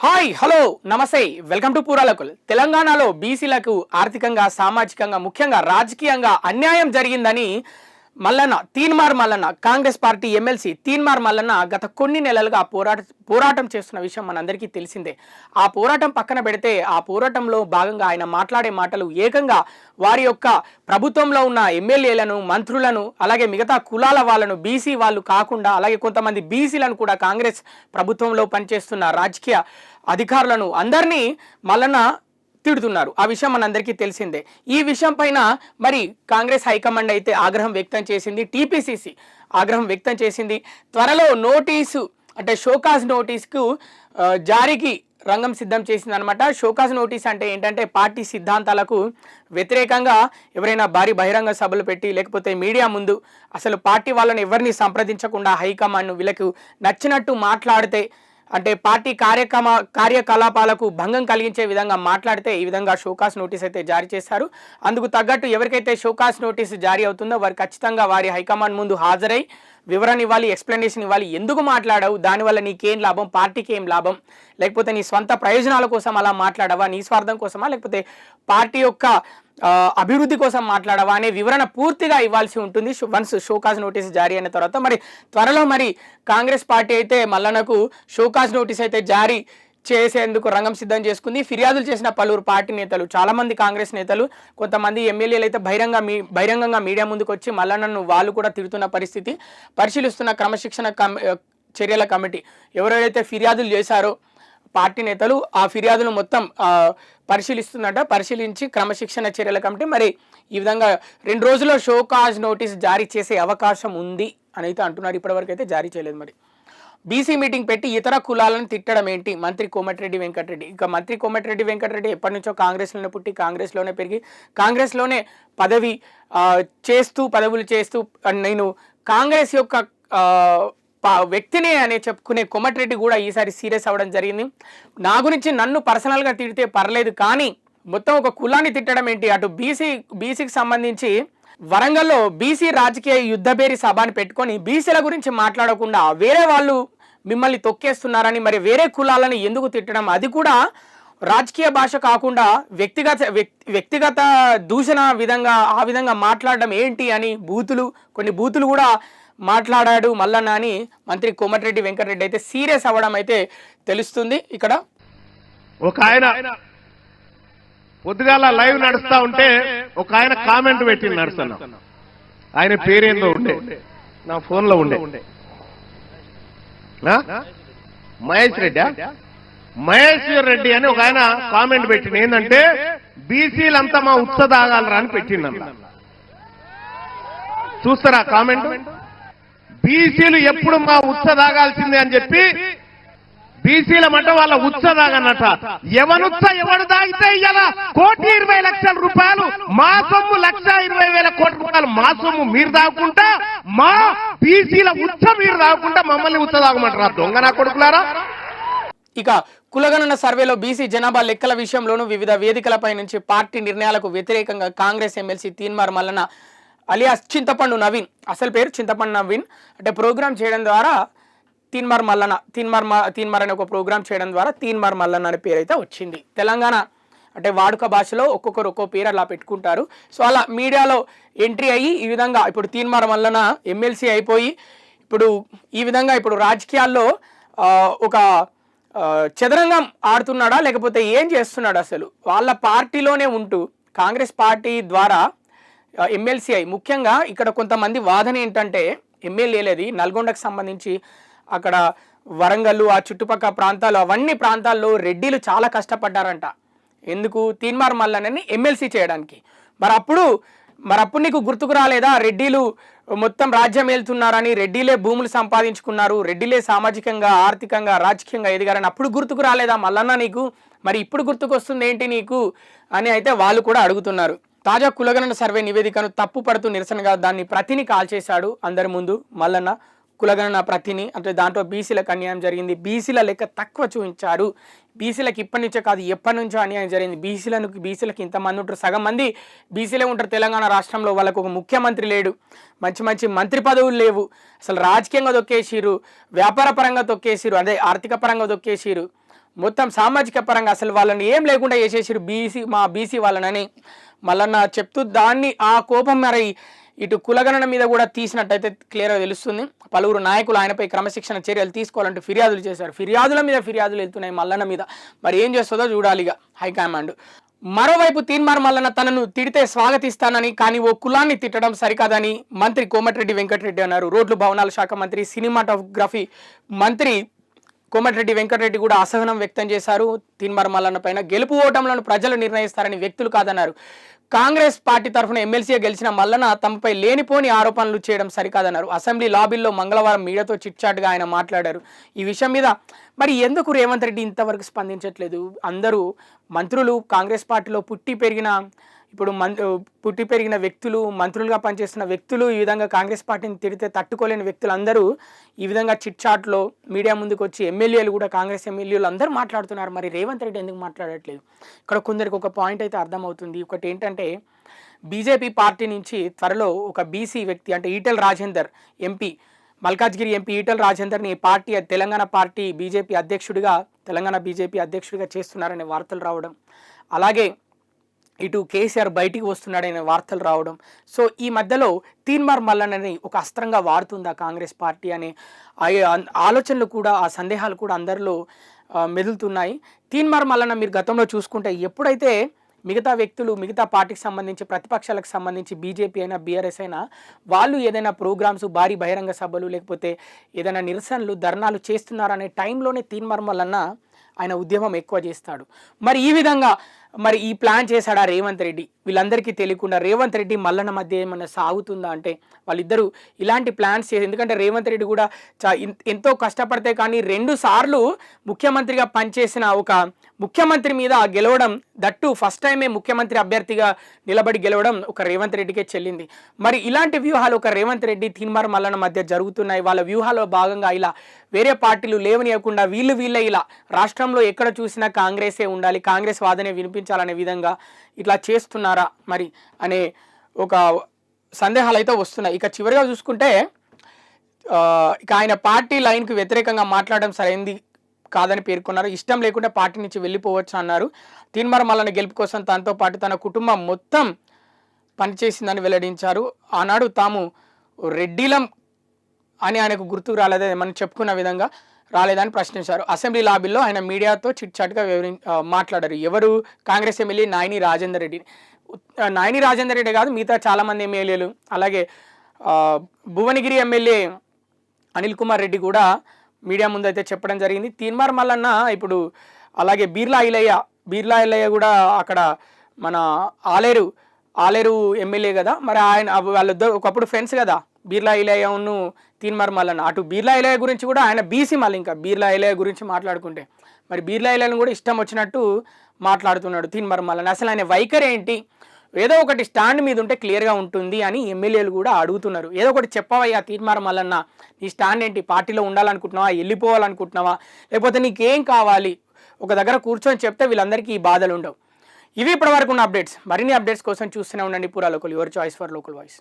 Hi hello నమస్తే welcome to పూరాలకుల్. తెలంగాణలో బీసీలకు ఆర్థికంగా సామాజికంగా ముఖ్యంగా రాజకీయంగా అన్యాయం జరిగిందని తీన్మార్ మల్లన్న కాంగ్రెస్ పార్టీ ఎమ్మెల్సీ తీన్మార్ మల్లన్న గత కొన్ని నెలలుగా పోరాటం చేస్తున్న విషయం మనందరికీ తెలిసిందే. ఆ పోరాటం పక్కన పెడితే ఆ పోరాటంలో భాగంగా ఆయన మాట్లాడే మాటలు ఏకంగా వారి యొక్క ప్రభుత్వంలో ఉన్న ఎమ్మెల్యేలను మంత్రులను అలాగే మిగతా కులాల వాళ్ళను బీసీ వాళ్ళు కాకుండా అలాగే కొంతమంది బీసీలను కూడా కాంగ్రెస్ ప్రభుత్వంలో పనిచేస్తున్న రాజకీయ అధికారులను అందరినీ మల్లన్న తిడుతున్నారు. ఆ విషయం మనందరికీ తెలిసిందే. ఈ విషయం పైన మరి కాంగ్రెస్ హైకమాండ్ అయితే ఆగ్రహం వ్యక్తం చేసింది, టీపీసీసీ ఆగ్రహం వ్యక్తం చేసింది. త్వరలో నోటీసు అంటే షోకాజ్ నోటీస్కు జారీకి రంగం సిద్ధం చేసింది అనమాట. షోకాజ్ నోటీస్ అంటే ఏంటంటే పార్టీ సిద్ధాంతాలకు వ్యతిరేకంగా ఎవరైనా భారీ బహిరంగ సభలు పెట్టి లేకపోతే మీడియా ముందు అసలు పార్టీ వాళ్ళని ఎవరిని సంప్రదించకుండా హైకమాండ్ వీళ్ళకు నచ్చినట్టు మాట్లాడితే అంటే పార్టీ కార్యకలాపాలకు భంగం కలిగించే విధంగా మాట్లాడితే ఈ విధంగా షోకాస్ నోటీస్ అయితే జారీ చేశారు. అందుకు తగ్గట్టు ఎవరికైతే షోకాస్ నోటీస్ జారీ అవుతుందో వారు ఖచ్చితంగా వారి హైకమాండ్ ముందు హాజరై వివరణ ఇవ్వాలి, ఎక్స్ప్లెనేషన్ ఇవ్వాలి. ఎందుకు మాట్లాడావు, దానివల్ల నీకేం లాభం, పార్టీకి ఏం లాభం, లేకపోతే నీ స్వంత ప్రయోజనాల కోసం అలా మాట్లాడవా, నీ స్వార్థం కోసమా, లేకపోతే పార్టీ యొక్క అభివృద్ధి కోసం మాట్లాడవా అనే వివరణ పూర్తిగా ఇవ్వాల్సి ఉంటుంది వన్స్ షోకాజ్ నోటీస్ జారీ అయిన తర్వాత. మరి త్వరలో మరి కాంగ్రెస్ పార్టీ అయితే మల్లన్నకు షోకాజ్ నోటీస్ అయితే జారీ చేసేందుకు రంగం సిద్ధం చేసుకుంది. ఫిర్యాదులు చేసిన పలువురు పార్టీ నేతలు, చాలామంది కాంగ్రెస్ నేతలు, కొంతమంది ఎమ్మెల్యేలు అయితే బహిరంగంగా మీడియా ముందుకు వచ్చి మల్లన్నను వాళ్ళు కూడా తిడుతున్న పరిస్థితి. పరిశీలిస్తున్న క్రమశిక్షణ చర్యల కమిటీ ఎవరెవరైతే ఫిర్యాదులు చేశారో పార్టీ నేతలు ఆ ఫిర్యాదులు మొత్తం పరిశీలించి క్రమశిక్షణ చర్యల కమిటీ మరి ఈ విధంగా 2 రోజుల్లో షోకాజ్ నోటీస్ జారీ చేసే అవకాశం ఉంది అని అయితే అంటున్నారు. ఇప్పటివరకు అయితే జారీ చేయలేదు. మరి బీసీ మీటింగ్ పెట్టి ఇతర కులాలను తిట్టడం ఏంటి? మంత్రి కోమటిరెడ్డి వెంకటరెడ్డి. ఇక మంత్రి కోమటిరెడ్డి వెంకటరెడ్డి ఎప్పటి నుంచో కాంగ్రెస్లోనే పుట్టి కాంగ్రెస్లోనే పెరిగి కాంగ్రెస్లోనే పదవులు చేస్తూ నేను కాంగ్రెస్ యొక్క వ్యక్తిని అని చెప్పుకునే కోమటిరెడ్డి కూడా ఈసారి సీరియస్ అవ్వడం జరిగింది. నా గురించి నన్ను పర్సనల్గా తిడితే పర్లేదు, కానీ మొత్తం ఒక కులాన్ని తిట్టడం ఏంటి? అటు బీసీకి సంబంధించి వరంగల్లో బీసీ రాజకీయ యుద్ధబేరి సభని పెట్టుకొని బీసీల గురించి మాట్లాడకుండా వేరే వాళ్ళు మిమ్మల్ని తొక్కేస్తున్నారని మరి వేరే కులాలను ఎందుకు తిట్టడం, అది కూడా రాజకీయ భాష కాకుండా వ్యక్తిగత దూషణ ఆ విధంగా మాట్లాడడం ఏంటి అని కొన్ని బూతులు కూడా మాట్లాడాడు మల్లన్న అని మంత్రి కోమటిరెడ్డి వెంకటరెడ్డి అయితే సీరియస్ అవ్వడం అయితే తెలుస్తుంది. ఇక్కడ ఒక ఆయన పొద్దుగాల లైవ్ నడుస్తా ఉంటే ఒక ఆయన కామెంట్ పెట్టి నడుస్తున్నా, ఆయన పేరేందో ఉండే నా ఫోన్ లో ఉండే మహేశ్వర్ రెడ్డి అని ఒక ఆయన కామెంట్ పెట్టింది. ఏంటంటే బీసీలంతా మా ఉత్స తాగాలరా అని పెట్టిందన్న. చూస్తారా కామెంట్? బీసీలు ఎప్పుడు మా ఉత్స తాగాల్సిందే అని చెప్పి బీసీల మాట వాళ్ళ ఉత్స తాగన్నట. ఎవడు తాగితే ఇయ్యాల 1,20,00,000 రూపాయలు మా సొమ్ము, 1,20,000 కోట్ల రూపాయలు మా సొమ్ము మీరు తాగుకుంటా, మా బీసీల ఉత్స మీరు తాగుకుంటా మమ్మల్ని ఉత్స తాగమంటారా దొంగ నా కొడుకులారా? ఇక కులగణన సర్వేలో బీసీ జనాభా లెక్కల విషయంలోనూ వివిధ వేదికలపై నుంచి పార్టీ నిర్ణయాలకు వ్యతిరేకంగా కాంగ్రెస్ ఎమ్మెల్సీ తీన్మార్ మల్లన్న అలియాస్ చింతపండు నవీన్, అసలు పేరు చింతపండు నవీన్, అంటే ప్రోగ్రామ్ చేయడం ద్వారా తీన్మార్ అనే ఒక ప్రోగ్రామ్ చేయడం ద్వారా తీన్మార్ మల్లన్న అనే పేరు అయితే వచ్చింది. తెలంగాణ అంటే వాడుక భాషలో ఒక్కొక్కరు ఒక్కో పేరు అలా పెట్టుకుంటారు. సో అలా మీడియాలో ఎంట్రీ అయ్యి ఈ విధంగా ఇప్పుడు తీన్మార్ మల్లన్న ఎమ్మెల్సీ అయిపోయి ఈ విధంగా ఇప్పుడు రాజకీయాల్లో ఒక చదరంగం ఆడుతున్నాడా లేకపోతే ఏం చేస్తున్నాడు? అసలు వాళ్ళ పార్టీలోనే ఉంటూ కాంగ్రెస్ పార్టీ ద్వారా ఎమ్మెల్సీ అయి ముఖ్యంగా ఇక్కడ కొంతమంది వాదన ఏంటంటే ఎమ్మెల్యేలేది నల్గొండకు సంబంధించి అక్కడ వరంగల్ ఆ చుట్టుపక్కల ప్రాంతాలు అవన్నీ ప్రాంతాల్లో రెడ్డిలు చాలా కష్టపడ్డారంట. ఎందుకు? తీన్మార్ మల్లన్నని ఎమ్మెల్సీ చేయడానికి. మరి అప్పుడు నీకు గుర్తుకు రాలేదా? రెడ్డిలు మొత్తం రాజ్యం వెళ్తున్నారని, రెడ్డిలే భూములు సంపాదించుకున్నారు, రెడ్డిలే సామాజికంగా ఆర్థికంగా రాజకీయంగా ఎదిగారని అప్పుడు గుర్తుకు రాలేదా మల్లన్న నీకు? మరి ఇప్పుడు గుర్తుకు వస్తుంది ఏంటి నీకు అని అయితే వాళ్ళు కూడా అడుగుతున్నారు. తాజా కులగణన సర్వే నివేదికను తప్పు పడుతూ నిరసనగా దాన్ని ప్రతిని కాల్చేశాడు అందరి ముందు మల్లన్న. కులగణన ప్రతిని అంటే దాంట్లో బీసీలకు అన్యాయం జరిగింది, బీసీల లెక్క తక్కువ చూపించారు, బీసీలకు ఇప్పటి నుంచే కాదు ఎప్పటి నుంచో అన్యాయం జరిగింది, బీసీలకు ఇంతమంది ఉంటారు, సగం మంది బీసీలే ఉంటారు తెలంగాణ రాష్ట్రంలో, వాళ్ళకు ఒక ముఖ్యమంత్రి లేడు, మంచి మంత్రి పదవులు లేవు, అసలు రాజకీయంగా తొక్కేసిరు, వ్యాపార పరంగా తొక్కేసిరు, అదే ఆర్థిక పరంగా తొక్కేసిరు, మొత్తం సామాజిక పరంగా అసలు వాళ్ళని ఏం లేకుండా చేసేసారు మా బీసీ వాళ్ళనని మల్లన్న చెప్తూ దాన్ని ఆ కోపం మరి ఇటు కులగణన మీద కూడా తీసినట్టయితే క్లియర్గా తెలుస్తుంది. పలువురు నాయకులు ఆయనపై క్రమశిక్షణ చర్యలు తీసుకోవాలంటూ ఫిర్యాదులు చేశారు. ఫిర్యాదుల మీద ఫిర్యాదులు వెళ్తున్నాయి మల్లన్న మీద. మరి ఏం చేస్తుందో చూడాలిగా హైకమాండ్. మరోవైపు తీన్మార్ మల్లన్న తనను తిడితే స్వాగతిస్తానని, కానీ ఓ కులాన్ని తిట్టడం సరికాదని మంత్రి కోమటిరెడ్డి వెంకటరెడ్డి అన్నారు. రోడ్లు భవనాల శాఖ మంత్రి, సినిమాటోగ్రఫీ మంత్రి కోమటిరెడ్డి వెంకటరెడ్డి కూడా అసహనం వ్యక్తం చేశారు. తీన్మార్ మల్లన్న పైన గెలుపు ఓటంలను ప్రజలు నిర్ణయిస్తారని, వ్యక్తులు కాదన్నారు. కాంగ్రెస్ పార్టీ తరఫున ఎమ్మెల్సీగా గెలిచిన మల్లన్న తమపై లేనిపోని ఆరోపణలు చేయడం సరికాదన్నారు. అసెంబ్లీ లాబీల్లో మంగళవారం మీడియాతో చిట్చాట్గా ఆయన మాట్లాడారు. ఈ విషయం మీద మరి ఎందుకు రేవంత్ రెడ్డి ఇంతవరకు స్పందించట్లేదు? అందరూ మంత్రులు కాంగ్రెస్ పార్టీలో పుట్టి పెరిగిన వ్యక్తులు, మంత్రులుగా పనిచేస్తున్న వ్యక్తులు ఈ విధంగా కాంగ్రెస్ పార్టీని తిడితే తట్టుకోలేని వ్యక్తులు అందరూ ఈ విధంగా చిట్చాట్లో మీడియా ముందుకు వచ్చి ఎమ్మెల్యేలు కూడా, కాంగ్రెస్ ఎమ్మెల్యేలు అందరూ మాట్లాడుతున్నారు. మరి రేవంత్ రెడ్డి ఎందుకు మాట్లాడట్లేదు? ఇక్కడ కొందరికి ఒక పాయింట్ అయితే అర్థమవుతుంది. ఒకటి ఏంటంటే బీజేపీ పార్టీ నుంచి త్వరలో ఒక బీసీ వ్యక్తి అంటే ఈటెల రాజేందర్ ఎంపీ, మల్కాజ్గిరి ఎంపీ ఈటెల రాజేందర్ని పార్టీ తెలంగాణ బీజేపీ అధ్యక్షుడిగా చేస్తున్నారనే వార్తలు రావడం, అలాగే ఇటు కేసీఆర్ బయటికి వస్తున్నాడనే వార్తలు రావడం. సో ఈ మధ్యలో తీన్మార్ మల్లన్నని ఒక అస్త్రంగా వాడుతుందా కాంగ్రెస్ పార్టీ అనే ఆలోచనలు కూడా, ఆ సందేహాలు కూడా అందరిలో మెదులుతున్నాయి. తీన్మార్ మల్లన్న మీరు గతంలో చూసుకుంటే ఎప్పుడైతే మిగతా వ్యక్తులు, మిగతా పార్టీకి సంబంధించి, ప్రతిపక్షాలకు సంబంధించి బీజేపీ అయినా బీఆర్ఎస్ అయినా వాళ్ళు ఏదైనా ప్రోగ్రామ్స్, భారీ బహిరంగ సభలు, లేకపోతే ఏదైనా నిరసనలు, ధర్నాలు చేస్తున్నారనే టైంలోనే తీన్మార్ మల్లన్న ఆయన ఉద్యమం ఎక్కువ చేస్తాడు. మరి ఈ విధంగా మరి ఈ ప్లాన్ చేశాడా రేవంత్ రెడ్డి? వీళ్ళందరికీ తెలియకుండా రేవంత్ రెడ్డి మల్లన్న మధ్య ఏమన్నా సాగుతుందా అంటే వాళ్ళిద్దరూ ఇలాంటి ప్లాన్స్ చేసి, ఎందుకంటే రేవంత్ రెడ్డి కూడా ఎంతో కష్టపడితే కానీ 2 సార్లు ముఖ్యమంత్రిగా పనిచేసిన ఒక ముఖ్యమంత్రి మీద గెలవడం, దట్టు ఫస్ట్ టైమే ముఖ్యమంత్రి అభ్యర్థిగా నిలబడి గెలవడం ఒక రేవంత్ రెడ్డికే చెల్లింది. మరి ఇలాంటి వ్యూహాలు ఒక రేవంత్ రెడ్డి, తీన్మార్ మల్లన్న మధ్య జరుగుతున్నాయి. వాళ్ళ వ్యూహాల్లో భాగంగా ఇలా వేరే పార్టీలు లేవనియకుండా వీళ్ళే ఇలా రాష్ట్రంలో ఎక్కడ చూసినా కాంగ్రెసే ఉండాలి, కాంగ్రెస్ వాదనే వినిపించాలనే విధంగా ఇట్లా చేస్తున్నారా మరి అనే ఒక సందేహాలు అయితే వస్తున్నాయి. ఇక చివరిగా చూసుకుంటే ఇక ఆయన పార్టీ లైన్కి వ్యతిరేకంగా మాట్లాడడం సరైంది కాదని పేర్కొన్నారు. ఇష్టం లేకుండా పార్టీ నుంచి వెళ్ళిపోవచ్చు అన్నారు. తీన్మార్ మల్లన్న గెలుపు కోసం తనతో పాటు తన కుటుంబం మొత్తం పనిచేసిందని వెల్లడించారు. ఆనాడు తాము రెడ్డిలం అని ఆయనకు గుర్తుకు రాలేదే, మనం చెప్పుకున్న విధంగా రాలేదని ప్రశ్నించారు. అసెంబ్లీ లాబీల్లో ఆయన మీడియాతో చిట్చాట్గా మాట్లాడారు. ఎవరు? కాంగ్రెస్ ఎమ్మెల్యే నాయని రాజేందర్ రెడ్డి. నాయని రాజేందర్ రెడ్డి కాదు, మిగతా చాలామంది ఎమ్మెల్యేలు, అలాగే భువనగిరి ఎమ్మెల్యే అనిల్ కుమార్ రెడ్డి కూడా మీడియా ముందు అయితే చెప్పడం జరిగింది. తీన్మార్ మల్లన్న ఇప్పుడు అలాగే బీర్లా ఐలయ్య కూడా అక్కడ మన ఆలేరు ఎమ్మెల్యే కదా, మరి ఆయన వాళ్ళిద్దరు ఒకప్పుడు ఫ్రెండ్స్ కదా, బీర్లా ఐలయ్యను తీన్మార్ మల్లన్న. అటు బీర్లా ఐలయ్య గురించి కూడా ఆయన బీసీ, మళ్ళీ ఇంకా బీర్లా ఐలయ్య గురించి మాట్లాడుకుంటే మరి బీర్లా ఐలయ్యను కూడా ఇష్టం వచ్చినట్టు మాట్లాడుతున్నాడు తీన్మార్ మల్లన్న. అసలు ఆయన వైఖరి ఏంటి? ఏదో ఒకటి స్టాండ్ మీద ఉంటే క్లియర్గా ఉంటుంది అని ఎమ్మెల్యేలు కూడా అడుగుతున్నారు. ఏదో ఒకటి చెప్పవయ్యా తీన్మార్ మల్లన్న, నీ స్టాండ్ ఏంటి? పార్టీలో ఉండాలనుకుంటున్నావా, వెళ్ళిపోవాలనుకుంటున్నావా, లేకపోతే నీకేం కావాలి? ఒక దగ్గర కూర్చొని చెప్తే వీళ్ళందరికీ ఈ బాధలు ఉండవు. ఇవి ఇప్పటివరకు ఉన్న అప్డేట్స్. మరిన్ని అప్డేట్స్ కోసం చూస్తూనే ఉండండి పూరా local, your choice for local voice.